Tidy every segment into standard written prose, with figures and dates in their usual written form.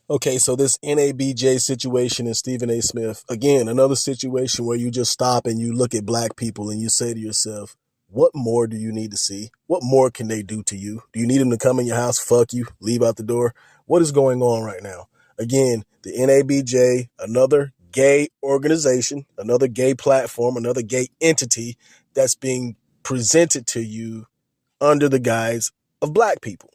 Okay, so this NABJ situation and Stephen A. Smith, again, another situation where you just stop and you look at black people and you say to yourself, what more do you need to see? What more can they do to you? Do you need them to come in your house, fuck you, leave out the door? What is going on right now? Again, the NABJ, another gay organization, another gay platform, another gay entity that's being presented to you under the guise of black people.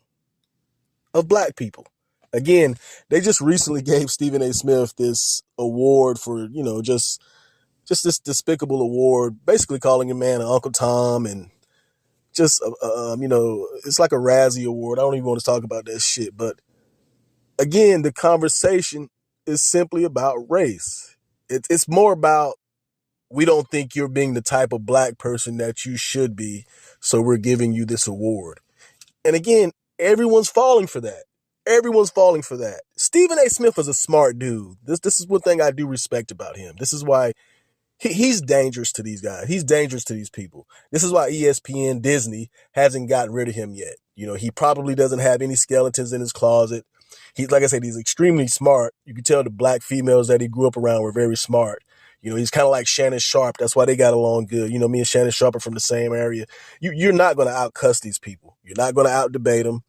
Again, they just recently gave Stephen A. Smith this award for, just this despicable award, basically calling him man Uncle Tom and just, it's like a Razzie award. I don't even want to talk about that shit. But again, the conversation is simply about race. It's more about, we don't think you're being the type of black person that you should be, so we're giving you this award. And again, everyone's falling for that. Everyone's falling for that. Stephen A. Smith is a smart dude. This is one thing I do respect about him. This is why he's dangerous to these guys. He's dangerous to these people. This is why ESPN, Disney hasn't gotten rid of him yet. He probably doesn't have any skeletons in his closet. He's, like I said, he's extremely smart. You can tell the black females that he grew up around were very smart. He's kind of like Shannon Sharp. That's why they got along good. Me and Shannon Sharp are from the same area. You're not going to outcuss these people. You're not going to outdebate them.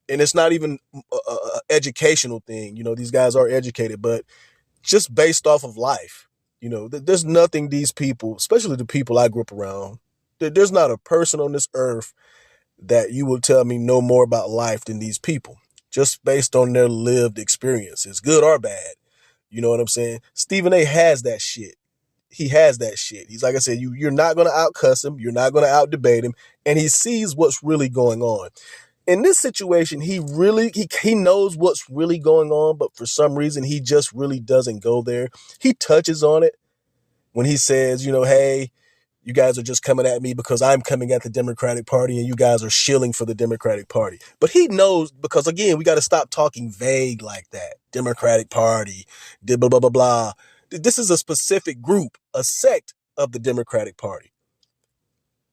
And it's not even a educational thing. These guys are educated, but just based off of life, there's nothing these people, especially the people I grew up around, there's not a person on this earth that you will tell me know more about life than these people, just based on their lived experiences, good or bad. You know what I'm saying? Stephen A. has that shit. He has that shit. He's, like I said, you're not going to outcuss him. You're not going to outdebate him. And he sees what's really going on. In this situation, he knows what's really going on, but for some reason, he just really doesn't go there. He touches on it when he says, hey, you guys are just coming at me because I'm coming at the Democratic Party and you guys are shilling for the Democratic Party. But he knows, because again, we got to stop talking vague like that. Democratic Party, blah, blah, blah, blah. This is a specific group, a sect of the Democratic Party.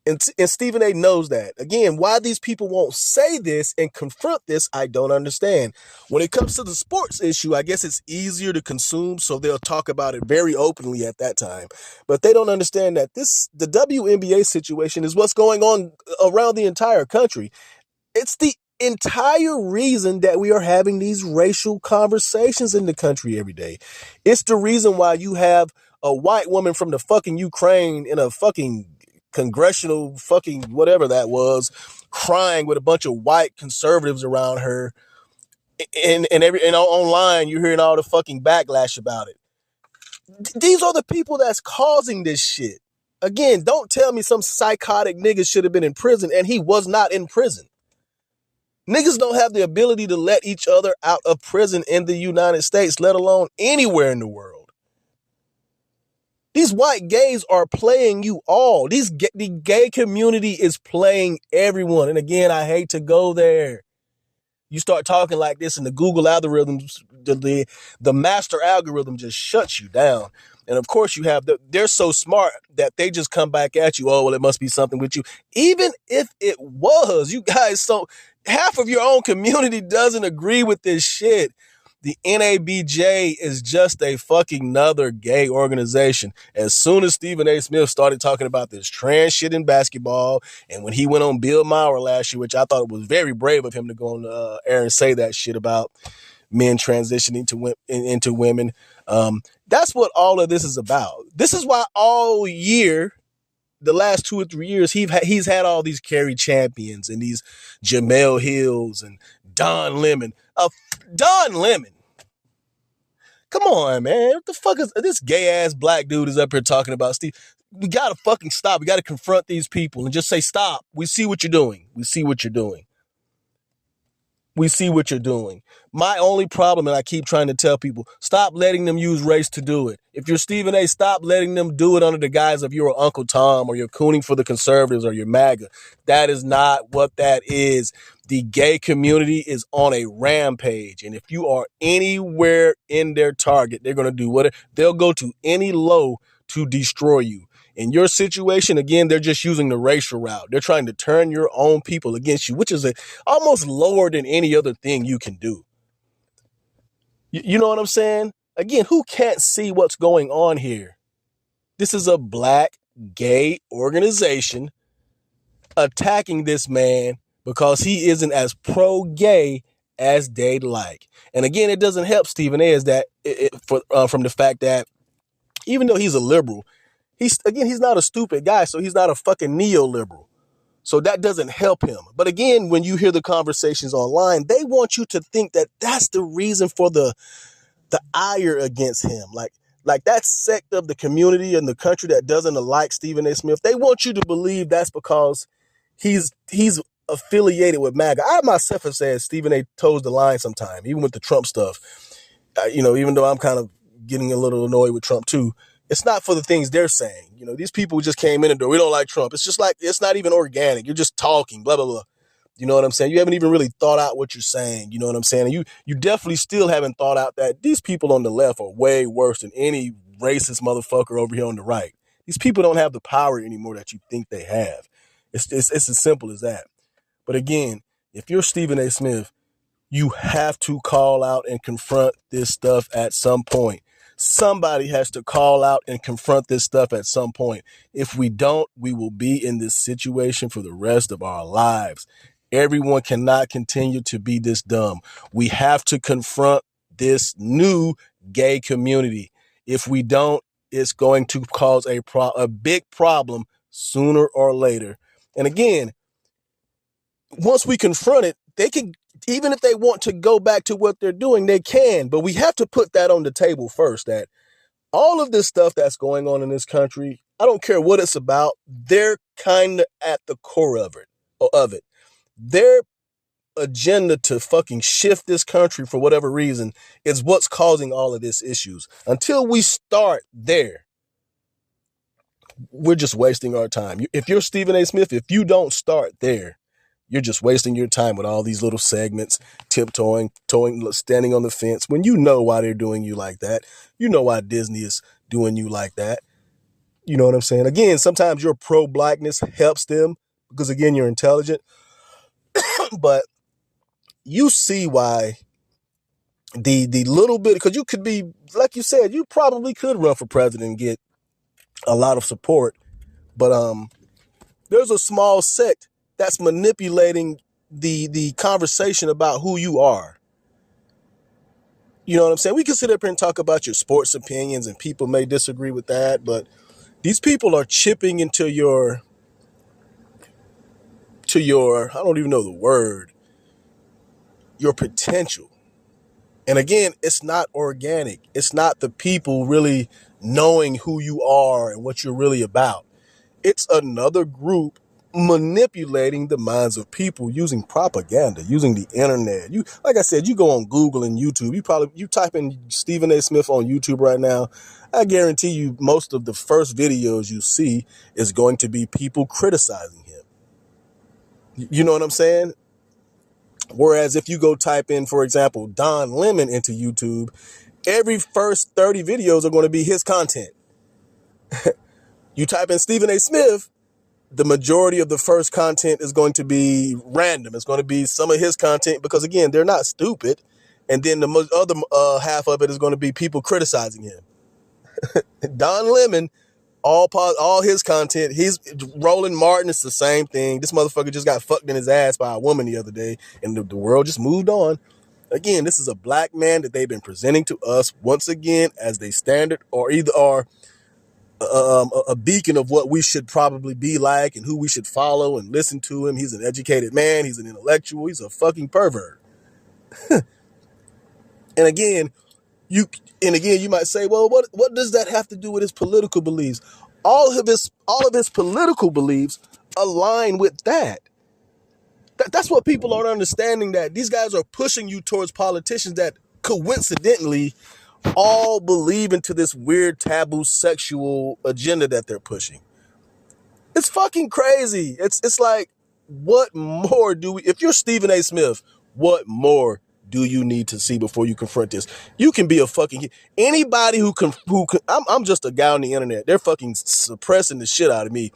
And Stephen A. knows that. Again, why these people won't say this and confront this, I don't understand. When it comes to the sports issue, I guess it's easier to consume, so they'll talk about it very openly at that time. But they don't understand that the WNBA situation is what's going on around the entire country. It's the entire reason that we are having these racial conversations in the country every day. It's the reason why you have a white woman from the fucking Ukraine in a fucking congressional fucking whatever that was, crying with a bunch of white conservatives around her, and online you're hearing all the fucking backlash about it. These are the people that's causing this shit. Again, don't tell me some psychotic nigga should have been in prison, and he was not in prison. Niggas don't have the ability to let each other out of prison in the United States, let alone anywhere in the world. These white gays are playing you all. The gay community is playing everyone. And again, I hate to go there. You start talking like this and the Google algorithms, the master algorithm just shuts you down. And of course you have, they're so smart that they just come back at you. Oh, well, it must be something with you. Even if it was, you guys, half of your own community doesn't agree with this shit. The NABJ is just a fucking another gay organization. As soon as Stephen A. Smith started talking about this trans shit in basketball, and when he went on Bill Maher last year, which I thought it was very brave of him to go on air and say that shit about men transitioning into women, that's what all of this is about. This is why all year, the last 2 or 3 years, he's had all these Kerry Champions and these Jamel Hills and Don Lemon. Don Lemon. Come on, man. What the fuck is this gay ass black dude is up here talking about Steve? We gotta fucking stop. We gotta confront these people and just say, stop. We see what you're doing. We see what you're doing. We see what you're doing. My only problem, and I keep trying to tell people, stop letting them use race to do it. If you're Stephen A., stop letting them do it under the guise of you're Uncle Tom or you're cooning for the conservatives or you're MAGA. That is not what that is. The gay community is on a rampage. And if you are anywhere in their target, they're going to do whatever. They'll go to any low to destroy you. In your situation, again, they're just using the racial route. They're trying to turn your own people against you, which is almost lower than any other thing you can do. You know what I'm saying? Again, who can't see what's going on here? This is a black gay organization attacking this man because he isn't as pro-gay as they'd like. And again, it doesn't help Stephen A. is that from the fact that even though he's a liberal, he's not a stupid guy, so he's not a fucking neoliberal. So that doesn't help him. But again, when you hear the conversations online, they want you to think that that's the reason for the ire against him. Like that sect of the community and the country that doesn't like Stephen A. Smith, they want you to believe that's because he's affiliated with MAGA. I myself have said Stephen A. toes the line sometime, even with the Trump stuff. Even though I'm kind of getting a little annoyed with Trump too, it's not for the things they're saying. These people just came in the door. We don't like Trump. It's just like, it's not even organic. You're just talking, blah, blah, blah. You know what I'm saying? You haven't even really thought out what you're saying. You know what I'm saying? And you definitely still haven't thought out that these people on the left are way worse than any racist motherfucker over here on the right. These people don't have the power anymore that you think they have. It's as simple as that. But again, if you're Stephen A. Smith, you have to call out and confront this stuff at some point. Somebody has to call out and confront this stuff at some point. If we don't, we will be in this situation for the rest of our lives. Everyone cannot continue to be this dumb. We have to confront this new gay community. If we don't, it's going to cause a big problem sooner or later. And again, once we confront it, they can, even if they want to go back to what they're doing, they can. But we have to put that on the table first, that all of this stuff that's going on in this country, I don't care what it's about, they're kind of at the core of it. Their agenda to fucking shift this country for whatever reason is what's causing all of these issues. Until we start there, we're just wasting our time. If you're Stephen A. Smith, if you don't start there, you're just wasting your time with all these little segments, tiptoeing, standing on the fence, when you know why they're doing you like that. You know why Disney is doing you like that. You know what I'm saying? Again, sometimes your pro-blackness helps them because, again, you're intelligent. But you see why the little bit, because you could be, like you said, you probably could run for president and get a lot of support. But there's a small sect that's manipulating the conversation about who you are. You know what I'm saying? We can sit up here and talk about your sports opinions, and people may disagree with that, but these people are chipping into your I don't even know the word, your potential. And again, it's not organic. It's not the people really knowing who you are and what you're really about. It's another group manipulating the minds of people using propaganda, using the internet. Like I said, you go on Google and YouTube, you type in Stephen A. Smith on YouTube right now, I guarantee you most of the first videos you see is going to be people criticizing him. You know what I'm saying? Whereas if you go type in, for example, Don Lemon into YouTube, every first 30 videos are going to be his content. You type in Stephen A. Smith, the majority of the first content is going to be random. It's going to be some of his content because, again, they're not stupid. And then the other half of it is going to be people criticizing him. Don Lemon, all his content, he's Roland Martin, it's the same thing. This motherfucker just got fucked in his ass by a woman the other day, and the world just moved on. Again, this is a black man that they've been presenting to us once again as they standard, or either are a beacon of what we should probably be like and who we should follow and listen to him. He's an educated man. He's an intellectual. He's a fucking pervert. And again, you might say, well, what does that have to do with his political beliefs? All of his political beliefs align with that. That's what people aren't understanding, that these guys are pushing you towards politicians that coincidentally all believe into this weird taboo sexual agenda that they're pushing. It's fucking crazy. It's like, what more do we, if you're Stephen A. Smith, what more do you need to see before you confront this? You can be a fucking, anybody who can, I'm just a guy on the internet. They're fucking suppressing the shit out of me.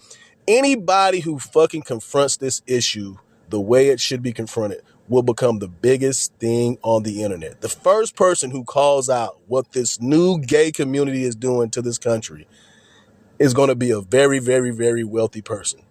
Anybody who fucking confronts this issue the way it should be confronted will become the biggest thing on the internet. The first person who calls out what this new gay community is doing to this country is going to be a very, very, very wealthy person.